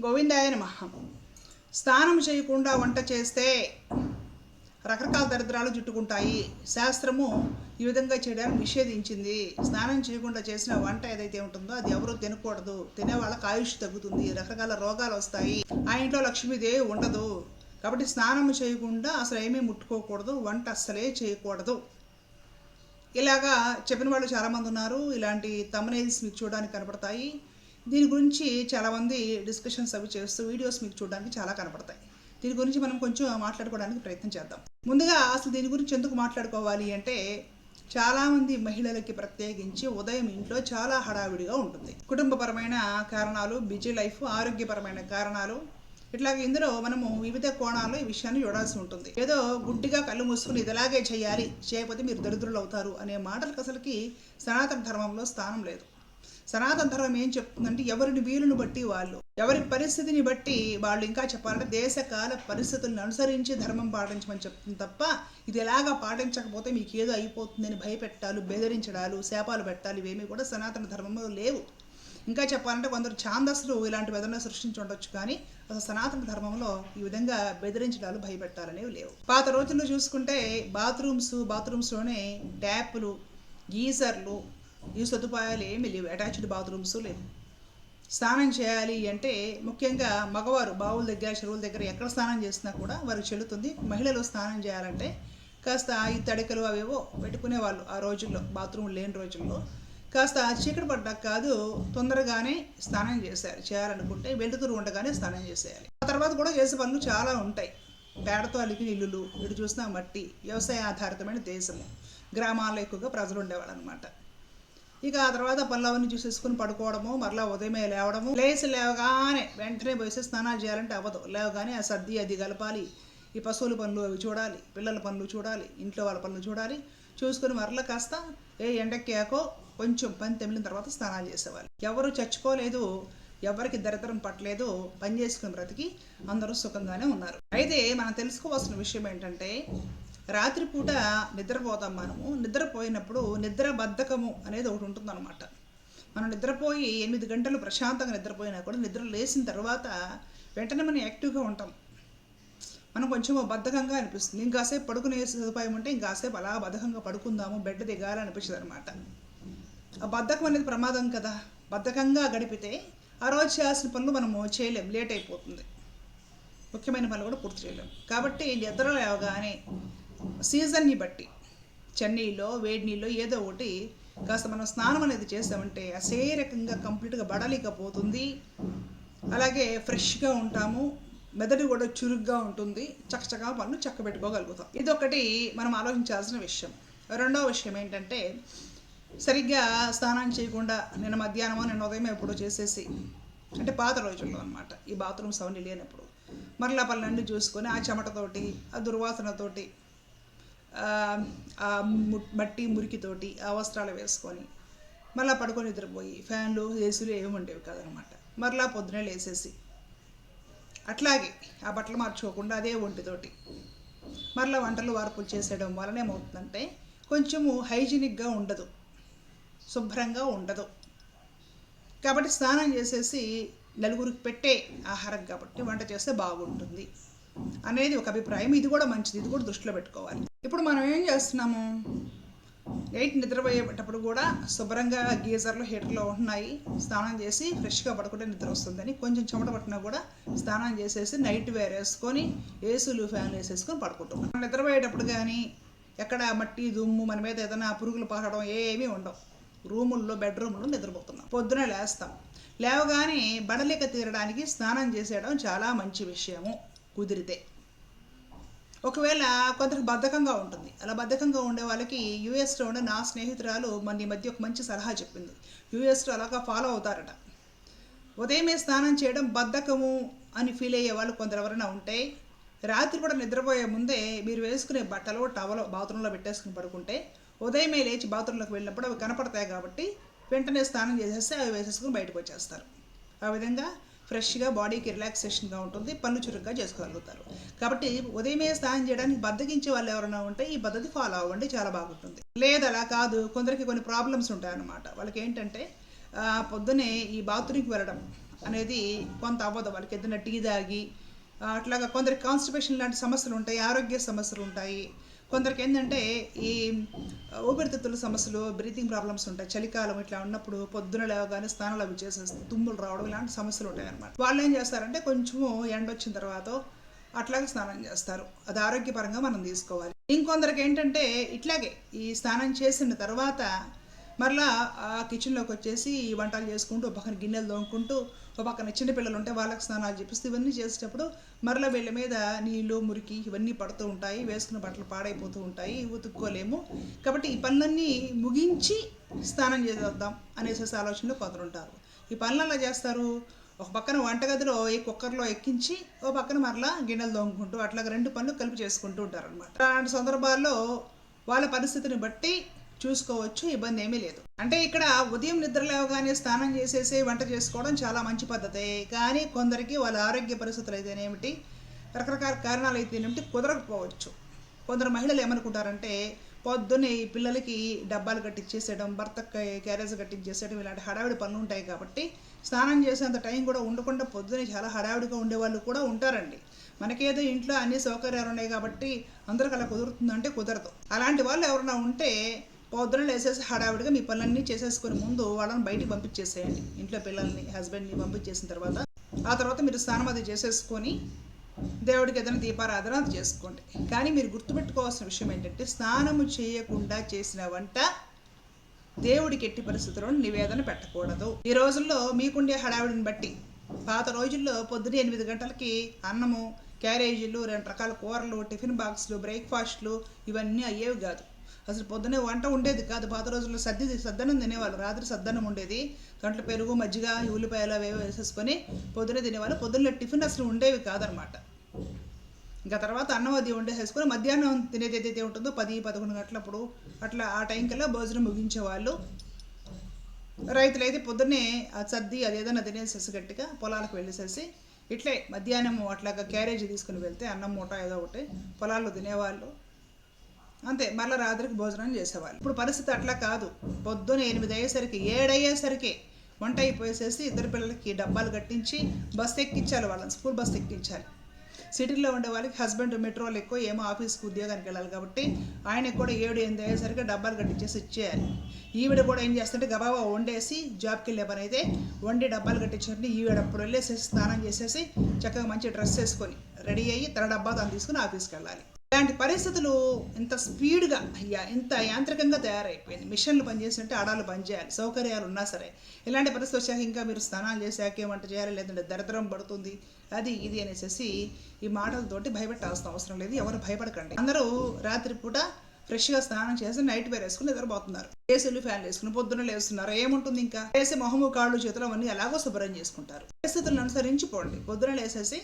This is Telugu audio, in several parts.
గోవిందాయ నమః. స్నానం చేయకుండా వంట చేస్తే రకరకాల దరిద్రాలు చుట్టుకుంటాయి. శాస్త్రము ఈ విధంగా చేయడానికి నిషేధించింది. స్నానం చేయకుండా చేసిన వంట ఏదైతే ఉంటుందో అది ఎవరు తినకూడదు. తినే వాళ్ళకి ఆయుష్ తగ్గుతుంది, రకరకాల రోగాలు వస్తాయి, ఆ ఇంట్లో లక్ష్మీదేవి ఉండదు. కాబట్టి స్నానం చేయకుండా అసలు ఏమీ ముట్టుకోకూడదు, వంట అస్సలే చేయకూడదు. ఇలాగా చెప్పిన వాళ్ళు చాలామంది ఉన్నారు. ఇలాంటి థంబ్నెయిల్స్ మీకు చూడడానికి కనపడతాయి. దీని గురించి చాలామంది డిస్కషన్స్ అవి చేస్తూ వీడియోస్ మీకు చూడడానికి చాలా కనపడతాయి. దీని గురించి మనం కొంచెం మాట్లాడుకోవడానికి ప్రయత్నం చేద్దాం. ముందుగా అసలు దీని గురించి ఎందుకు మాట్లాడుకోవాలి అంటే, చాలామంది మహిళలకి ప్రత్యేకించి ఉదయం ఇంట్లో చాలా హడావిడిగా ఉంటుంది. కుటుంబపరమైన కారణాలు, బిజీ లైఫ్, ఆరోగ్యపరమైన కారణాలు, ఇట్లాగే ఇందులో మనము వివిధ కోణాల్లో ఈ విషయాన్ని చూడాల్సి ఉంటుంది. ఏదో గుడ్డిగా కళ్ళు మూసుకుని ఇదిలాగే చేయాలి, చేయకపోతే మీరు దరిద్రులు అవుతారు అనే మాటలకు అసలుకి సనాతన ధర్మంలో స్థానం లేదు. సనాతన ధర్మం ఏం చెప్తుందంటే, ఎవరిని వీలుని బట్టి వాళ్ళు, ఎవరి పరిస్థితిని బట్టి వాళ్ళు, ఇంకా చెప్పాలంటే దేశకాల పరిస్థితులను అనుసరించి ధర్మం పాటించమని చెప్తుంది తప్ప, ఇది ఎలాగా పాటించకపోతే మీకు ఏదో అయిపోతుందని భయపెట్టాలు, బెదిరించడాలు, శాపాలు పెట్టాలి, ఇవేమీ కూడా సనాతన ధర్మంలో లేవు. ఇంకా చెప్పాలంటే కొందరు ఛాందస్సులు ఇలాంటి విధంగా సృష్టించి ఉండొచ్చు, కానీ అసలు సనాతన ధర్మంలో ఈ విధంగా బెదిరించడాలు, భయపెట్టాలనేవి లేవు. పాత రోజుల్లో చూసుకుంటే బాత్రూమ్స్లోనే ట్యాపులు, గీజర్లు, ఈ సదుపాయాలు ఏమీ లేవు. అటాచ్డ్ బాత్రూమ్స్ లేవు. స్నానం చేయాలి అంటే ముఖ్యంగా మగవారు బావుల దగ్గర, చెరువుల దగ్గర ఎక్కడ స్నానం చేసినా కూడా వారికి చెల్లుతుంది. మహిళలు స్నానం చేయాలంటే కాస్త ఈ తడికలు అవేవో పెట్టుకునేవాళ్ళు ఆ రోజుల్లో, బాత్రూమ్ లేని రోజుల్లో. కాస్త చీకటి పడ్డాక కాదు, తొందరగానే స్నానం చేయాలనుకుంటే వెలుతురు ఉండగానే స్నానం చేసేయాలి. ఆ తర్వాత కూడా చేసే పనులు చాలా ఉంటాయి. పేడతో అలికిన ఇల్లులు, ఇటు చూసినా మట్టి, వ్యవసాయ ఆధారితమైన దేశము, గ్రామాల్లో ఎక్కువగా ప్రజలు ఉండేవాళ్ళు అనమాట. ఇక ఆ తర్వాత పనులవన్నీ చూసేసుకుని పడుకోవడము, మరలా ఉదయమే లేవడము, లేవగానే వెంటనే పోసి స్నానాలు చేయాలంటే అవ్వదు. లేవగానే ఆ సర్ది అది కలపాలి, ఈ పశువుల పనులు అవి చూడాలి, పిల్లల పనులు చూడాలి, ఇంట్లో వాళ్ళ పనులు చూడాలి. చూసుకుని మరలా కాస్త ఎండెక్కాకో కొంచెం పని తెమిలిన తర్వాత స్నానాలు చేసేవాళ్ళు. ఎవరు చచ్చిపోలేదు, ఎవరికి దరిద్రం పట్టలేదు, పని చేసుకుని బ్రతికి అందరూ సుఖంగానే ఉన్నారు. అయితే మనం తెలుసుకోవాల్సిన విషయం ఏంటంటే, రాత్రిపూట నిద్రపోతాం. మనము నిద్రపోయినప్పుడు నిద్ర బద్ధకము అనేది ఒకటి ఉంటుందన్నమాట. మనం నిద్రపోయి 8 గంటలు ప్రశాంతంగా నిద్రపోయినా కూడా నిద్ర లేచిన తర్వాత వెంటనే మనం యాక్టివ్గా ఉంటాం. మనం కొంచెం బద్ధకంగా అనిపిస్తుంది. ఇంకాసేపు పడుకునే సదుపాయం ఉంటే ఇంకాసేపు అలా బద్ధకంగా పడుకుందాము, బెడ్ దిగాలనిపిస్తుంది అనమాట. ఆ బద్ధకం అనేది ప్రమాదం కదా. బద్ధకంగా గడిపితే ఆ రోజు చేయాల్సిన పనులు మనము చేయలేం, లేట్ అయిపోతుంది. ముఖ్యమైన పనులు కూడా పూర్తి చేయలేం. కాబట్టి నిద్ర లేవగానే సీజన్ని బట్టి చన్నీళ్ళో వేడి నీళ్ళో ఏదో ఒకటి కాస్త మనం స్నానం అనేది చేసామంటే అసేరకంగా కంప్లీట్గా బడలేకపోతుంది. అలాగే ఫ్రెష్గా ఉంటాము, మెదడు కూడా చురుగ్గా ఉంటుంది, చక్కచక్కగా పనులు చక్కబెట్టుకోగలుగుతాం. ఇదొకటి మనం ఆలోచించాల్సిన విషయం. రెండవ విషయం ఏంటంటే, సరిగ్గా స్నానం చేయకుండా నిన్న మధ్యాహ్నమో నిన్న ఉదయం ఎప్పుడో చేసేసి, అంటే పాత రోజుల్లో అనమాట, ఈ బాత్రూమ్స్ అవన్నీ లేనప్పుడు మరలా పనులన్నీ చూసుకొని ఆ చెమటతోటి, ఆ దుర్వాసనతోటి, ఆ మట్టి మురికితోటి ఆ వస్త్రాలు వేసుకొని మరలా పడుకొని నిద్రపోయి, ఫ్యాన్లు ఏసీలు ఏమి ఉండేవి కాదనమాట. మరలా పొద్దునే లేసేసి అట్లాగే ఆ బట్టలు మార్చుకోకుండా అదే ఒంటితోటి మరలా వంటలు వార్పులు చేసేయడం వలన ఏమవుతుందంటే కొంచెము హైజీనిక్గా ఉండదు, శుభ్రంగా ఉండదు. కాబట్టి స్నానం చేసేసి నలుగురికి పెట్టే ఆహారం కాబట్టి వంట చేస్తే బాగుంటుంది అనేది ఒక అభిప్రాయం. ఇది కూడా మంచిది, ఇది కూడా దృష్టిలో పెట్టుకోవాలి. ఇప్పుడు మనం ఏం చేస్తున్నాము, నైట్ నిద్రపోయేటప్పుడు కూడా శుభ్రంగా గీజర్లు, హీటర్లు ఉంటున్నాయి, స్నానం చేసి ఫ్రెష్గా పడుకుంటే నిద్ర వస్తుందని కొంచెం చెమట పట్టినా కూడా స్నానం చేసేసి నైట్ వేర్ వేసుకొని ఏసీలు ఫ్యాన్లు వేసేసుకొని పడుకుంటాం. నిద్రపోయేటప్పుడు కానీ ఎక్కడ మట్టి దుమ్ము మన మీద ఏదైనా పురుగులు పారడం ఏమీ ఉండవు. రూముల్లో, బెడ్రూమ్లో నిద్రపోతున్నాం. పొద్దున లేస్తాం, లేవగానే బడలిక తీరడానికి స్నానం చేసేయడం చాలా మంచి విషయము కుదిరితే. ఒకవేళ కొందరికి బద్ధకంగా ఉంటుంది. అలా బద్ధకంగా ఉండే వాళ్ళకి యూఎస్లో ఉండే నా స్నేహితురాలు మన ఈ మధ్య ఒక మంచి సలహా చెప్పింది. యూఎస్లో అలాగా ఫాలో అవుతారట. ఉదయమే స్నానం చేయడం బద్ధకము అని ఫీల్ అయ్యే వాళ్ళు కొందరు ఎవరైనా ఉంటే, రాత్రి కూడా నిద్రపోయే ముందే మీరు వేసుకునే బట్టలు టవల్ బాత్రూంలో పెట్టేసుకుని పడుకుంటే ఉదయమే లేచి బాత్రూంలోకి వెళ్ళినప్పుడు అవి కనపడతాయి కాబట్టి వెంటనే స్నానం చేసేస్తే అవి వేసేసుకుని బయటకు వచ్చేస్తారు. ఆ విధంగా ఫ్రెష్గా బాడీకి రిలాక్సేషన్గా ఉంటుంది, పనులు చురుగ్గా చేసుకోగలుగుతారు. కాబట్టి ఉదయమే స్నానం చేయడానికి బద్దకించే వాళ్ళు ఎవరైనా ఉంటే ఈ పద్ధతి ఫాలో అవ్వండి, చాలా బాగుంటుంది. లేదు అలా కాదు, కొందరికి కొన్ని ప్రాబ్లమ్స్ ఉంటాయన్నమాట. వాళ్ళకి ఏంటంటే పొద్దునే ఈ బాత్రూమ్కి వెళ్ళడం అనేది కొంత అవ్వదు. వాళ్ళకి ఏదైనా టీ తాగి అట్లాగా కొందరికి కాన్స్టిపేషన్ లాంటి సమస్యలు ఉంటాయి, ఆరోగ్య సమస్యలు ఉంటాయి. కొందరికి ఏంటంటే ఈ ఊపిరితిత్తుల సమస్యలు, బ్రీతింగ్ ప్రాబ్లమ్స్ ఉంటాయి. చలికాలం ఇట్లా ఉన్నప్పుడు పొద్దున లేవగానే స్నానాలు అవి చేసేస్తే తుమ్ములు రావడం ఇలాంటి సమస్యలు ఉంటాయి అన్నమాట. వాళ్ళు ఏం చేస్తారంటే కొంచెము ఎండ వచ్చిన తర్వాత అట్లాగే స్నానం చేస్తారు. అది ఆరోగ్యపరంగా మనం తీసుకోవాలి. ఇంకొందరికి ఏంటంటే ఇట్లాగే ఈ స్నానం చేసిన తర్వాత మరలా ఆ కిచెన్లోకి వచ్చేసి ఈ వంటలు చేసుకుంటూ ఒక పక్కన గిన్నెలు తోముకుంటూ ఒక పక్కన చిన్నపిల్లలు ఉంటే వాళ్ళకి స్నానాలు చేపిస్తూ ఇవన్నీ చేసేటప్పుడు మరలా వీళ్ళ మీద నీళ్ళు మురికి ఇవన్నీ పడుతూ ఉంటాయి. వేసుకున్న బట్టలు పాడైపోతూ ఉంటాయి, ఉతుక్కోలేము. కాబట్టి ఈ పనులన్నీ ముగించి స్నానం చేసేద్దాం అనేసి ఆలోచనలో కొందరుంటారు. ఈ పనులు ఎలా చేస్తారు? ఒక పక్కన వంటగదిలో ఈ కుక్కర్లో ఎక్కించి ఒక పక్కన మరలా గిన్నెలు తోముకుంటూ అట్లాగా 2 పనులు కలిపి చేసుకుంటూ ఉంటారనమాట. అలాంటి సందర్భాల్లో వాళ్ళ పరిస్థితిని బట్టి చూసుకోవచ్చు, ఇబ్బంది ఏమీ లేదు. అంటే ఇక్కడ ఉదయం నిద్ర లేవగానే స్నానం చేసేసి వంట చేసుకోవడం చాలా మంచి పద్ధతే. కానీ కొందరికి వాళ్ళ ఆరోగ్య పరిస్థితులు అయితేనేమిటి, రకరకాల కారణాలు అయితేనేమిటి కుదరకపోవచ్చు. కొందరు మహిళలు ఏమనుకుంటారంటే పొద్దున్నే ఈ పిల్లలకి డబ్బాలు కట్టించేసేయడం, భర్తకి క్యారేజ్ కట్టించేసేయడం ఇలాంటి హడావిడి పనులు ఉంటాయి కాబట్టి స్నానం చేసేంత టైం కూడా ఉండకుండా పొద్దున్నే చాలా హడావిడిగా ఉండేవాళ్ళు కూడా ఉంటారండి. మనకేదో ఇంట్లో అన్ని సౌకర్యాలు ఉన్నాయి కాబట్టి అందరికి అలా కుదురుతుందంటే కుదరదు. అలాంటి వాళ్ళు ఎవరైనా ఉంటే పొద్దున లేసేసి హడావిడిగా మీ పనులన్నీ చేసేసుకుని ముందు వాళ్ళని బయటికి పంపించేసేయండి. ఇంట్లో పిల్లల్ని హస్బెండ్ని పంపించేసిన తర్వాత ఆ తర్వాత మీరు స్నానం అది చేసేసుకొని దేవుడికి ఏదైనా దీపారాధన చేసుకోండి. కానీ మీరు గుర్తుపెట్టుకోవాల్సిన విషయం ఏంటంటే స్నానము చేయకుండా చేసిన వంట దేవుడికి ఎట్టి పరిస్థితుల్లో నివేదన పెట్టకూడదు. ఈ రోజుల్లో మీకుండే హడావిడిని బట్టి పాత రోజుల్లో పొద్దున 8 గంటలకి అన్నము, క్యారేజీలు, 2 రకాల కూరలు, టిఫిన్ బాక్సులు, బ్రేక్ఫాస్ట్లు ఇవన్నీ అయ్యేవి కాదు. అసలు పొద్దునే వంట ఉండేది కాదు. పాత రోజుల్లో సద్దన్నం తినేవాళ్ళు. రాత్రి సద్దన్నం ఉండేది, దాంట్లో పెరుగు, మజ్జిగ, ఉల్లిపాయలు అవేవో వేసేసుకొని పొద్దునే తినేవాళ్ళు. పొద్దున్న టిఫిన్ అసలు ఉండేవి కాదనమాట. ఇంకా తర్వాత అన్నం అది వండేసేసుకొని మధ్యాహ్నం తినేది ఏదైతే ఉంటుందో 10-11 గంటలప్పుడు అట్లా ఆ టైం కల్లా భోజనం ముగించేవాళ్ళు. రైతులైతే పొద్దున్నే సర్ది అదేదైనా తినేసేసి గట్టిగా పొలాలకు వెళ్ళేసేసి ఇట్లే మధ్యాహ్నం అట్లాగా క్యారేజీ తీసుకుని వెళ్తే అన్నం మూట ఏదో ఒకటి పొలాల్లో తినేవాళ్ళు. అంతే, మళ్ళీ రాత్రికి భోజనం చేసేవాళ్ళు. ఇప్పుడు పరిస్థితి అట్లా కాదు. పొద్దున 8 అయ్యేసరికి 7 అయ్యేసరికి వంట అయిపోయేసేసి ఇద్దరు పిల్లలకి డబ్బాలు కట్టించి బస్సు ఎక్కించాలి, వాళ్ళని స్కూల్ బస్సు ఎక్కించాలి. సిటీలో ఉండే వాళ్ళకి హస్బెండ్ మెట్రోలు ఎక్కువ ఏమో ఆఫీస్కి ఉద్యోగానికి వెళ్ళాలి కాబట్టి ఆయనకు కూడా 7-8 అయ్యేసరికి డబ్బాలు కట్టించేసి ఇచ్చేయాలి. ఈవిడ కూడా ఏం చేస్తుంటే గబాబా వండేసి జాబ్కి వెళ్ళే పని అయితే వండి డబ్బాలు కట్టించుకుంటే ఈవిడ అప్పుడు వెళ్ళేసేసి స్నానం చేసేసి చక్కగా మంచి డ్రెస్ వేసుకొని రెడీ అయ్యి తన డబ్బా తను తీసుకుని ఆఫీస్కి వెళ్ళాలి. ఇలాంటి పరిస్థితులు ఇంత స్పీడ్గా ఇంత యాంత్రికంగా తయారైపోయింది. మిషన్లు పనిచేసినట్టే ఆడాలు పనిచేయాలి, సౌకర్యాలు ఉన్నా సరే. ఇలాంటి పరిస్థితి వచ్చాక ఇంకా మీరు స్నానాలు చేశాకే వంట చేయాలి, లేదంటే దరిద్రం పడుతుంది, అది ఇది అనేసి ఈ మాటలతోటి భయపెట్టాల్సిన అవసరం లేదు. ఎవరు భయపడకండి. అందరూ రాత్రిపూట ఫ్రెష్గా స్నానం చేసి నైట్ వేర్ వేసుకుని నిద్రపోతున్నారు. ఏసీలు, ఫ్యాన్లు వేసుకుని పొద్దున్న లేస్తున్నారు. ఏముంటుంది ఇంకా వేసి మొహము, కాళ్ళు, చేతులు అవన్నీ అలాగో శుభ్రం చేసుకుంటారు. పరిస్థితులను అనుసరించిపోండి. పొద్దున లేసేసి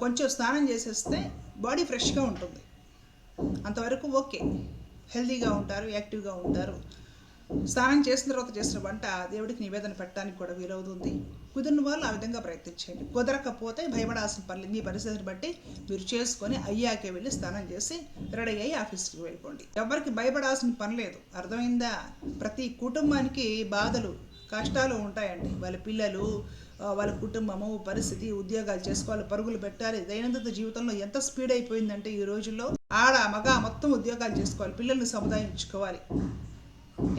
కొంచెం స్నానం చేసేస్తే బాడీ ఫ్రెష్గా ఉంటుంది. అంతవరకు ఓకే, హెల్తీగా ఉంటారు, యాక్టివ్గా ఉంటారు. స్నానం చేసిన తర్వాత చేసిన వంట దేవుడికి నివేదన పెట్టడానికి కూడా వీలవుతుంది. కుదిరిన వాళ్ళు ఆ విధంగా ప్రయత్నించండి. కుదరకపోతే భయపడాల్సిన పనులు మీ పరిస్థితిని బట్టి మీరు చేసుకొని అయ్యాకే వెళ్ళి స్నానం చేసి రెడీ అయ్యి ఆఫీస్కి వెళ్ళిపోండి. ఎవరికి భయపడాల్సిన పని లేదు. అర్థమైందా? ప్రతి కుటుంబానికి బాధలు, కష్టాలు ఉంటాయండి. వాళ్ళ పిల్లలు, వాళ్ళ కుటుంబము, పరిస్థితి, ఉద్యోగాలు చేసుకోవాలి, పరుగులు పెట్టాలి. దైనందిన జీవితంలో ఎంత స్పీడ్ అయిపోయిందంటే ఈ రోజుల్లో ఆడ మగ మొత్తం ఉద్యోగాలు చేసుకోవాలి, పిల్లల్ని సముదాయించుకోవాలి.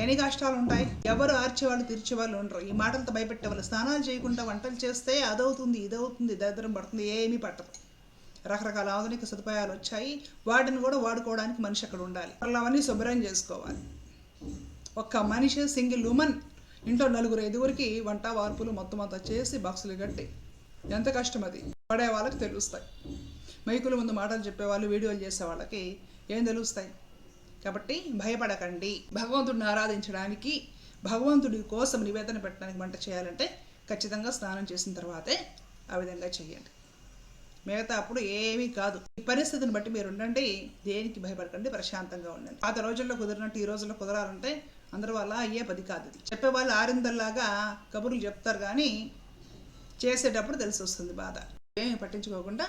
ఎన్ని కష్టాలు ఉంటాయి. ఎవరు ఆర్చేవాళ్ళు, తీర్చేవాళ్ళు ఉండరు. ఈ మాటలతో భయపెట్టేవాళ్ళు. స్నానాలు చేయకుండా వంటలు చేస్తే అదవుతుంది, ఇదవుతుంది, దరిద్రం పడుతుంది, ఏమీ పట్టదు. రకరకాల ఆధునిక సదుపాయాలు వచ్చాయి, వాటిని కూడా వాడుకోవడానికి మనిషి అక్కడ ఉండాలి. అలా అవన్నీ శుభ్రం చేసుకోవాలి. ఒక్క మనిషి, సింగిల్ ఉమెన్ ఇంట్లో 4-5 వంట వార్పులు మొత్తం అంతా చేసి బాక్సులు కట్టి ఎంత కష్టం అది పడే వాళ్ళకి తెలుస్తాయి. మైకుల ముందు మాటలు చెప్పేవాళ్ళు, వీడియోలు చేసే వాళ్ళకి ఏం తెలుస్తాయి? కాబట్టి భయపడకండి. భగవంతుడిని ఆరాధించడానికి, భగవంతుడి కోసం నివేదన పెట్టడానికి వంట చేయాలంటే ఖచ్చితంగా స్నానం చేసిన తర్వాతే ఆ విధంగా చేయండి. మిగతా అప్పుడు ఏమీ కాదు. ఈ పరిస్థితిని బట్టి మీరు ఉండండి, దేనికి భయపడకండి, ప్రశాంతంగా ఉండండి. పాత రోజుల్లో కుదిరినట్టు ఈ రోజుల్లో కుదరాలంటే అందరూ వల్ల అయ్యే పది కాదు. చెప్పేవాళ్ళు ఆరిందల్లాగా కబుర్లు చెప్తారు కానీ చేసేటప్పుడు తెలిసి వస్తుంది బాధ. ఏమి పట్టించుకోకుండా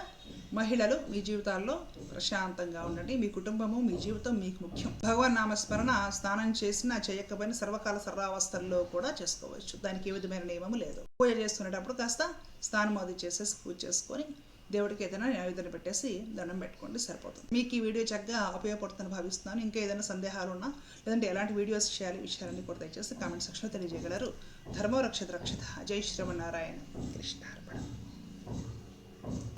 మహిళలు మీ జీవితాల్లో ప్రశాంతంగా ఉండండి. మీ కుటుంబము, మీ జీవితం మీకు ముఖ్యం. భగవన్ నామస్మరణ స్నానం చేసినా చేయకపోయినా సర్వకాల సర్వావస్థల్లో కూడా చేసుకోవచ్చు. దానికి ఏ విధమైన నియమము లేదు. పూజ చేసుకునేటప్పుడు కాస్త స్నానం అది చేసేసి పూజ చేసుకొని దేవుడికి ఏదైనా నైవేద్యం పెట్టేసి దండం పెట్టుకోండి, సరిపోతుంది. మీకు ఈ వీడియో చక్కగా ఉపయోగపడుతుందని భావిస్తున్నాను. ఇంకా ఏదైనా సందేహాలు ఉన్నా లేదంటే ఎలాంటి వీడియోస్ చేయాలి విషయాలన్నీ కూడా దయచేసి కామెంట్ సెక్షన్లో తెలియజేయగలరు. ధర్మో రక్షిత రక్షిత. జై శ్రీమన్నారాయణ. కృష్ణ అర్పణ.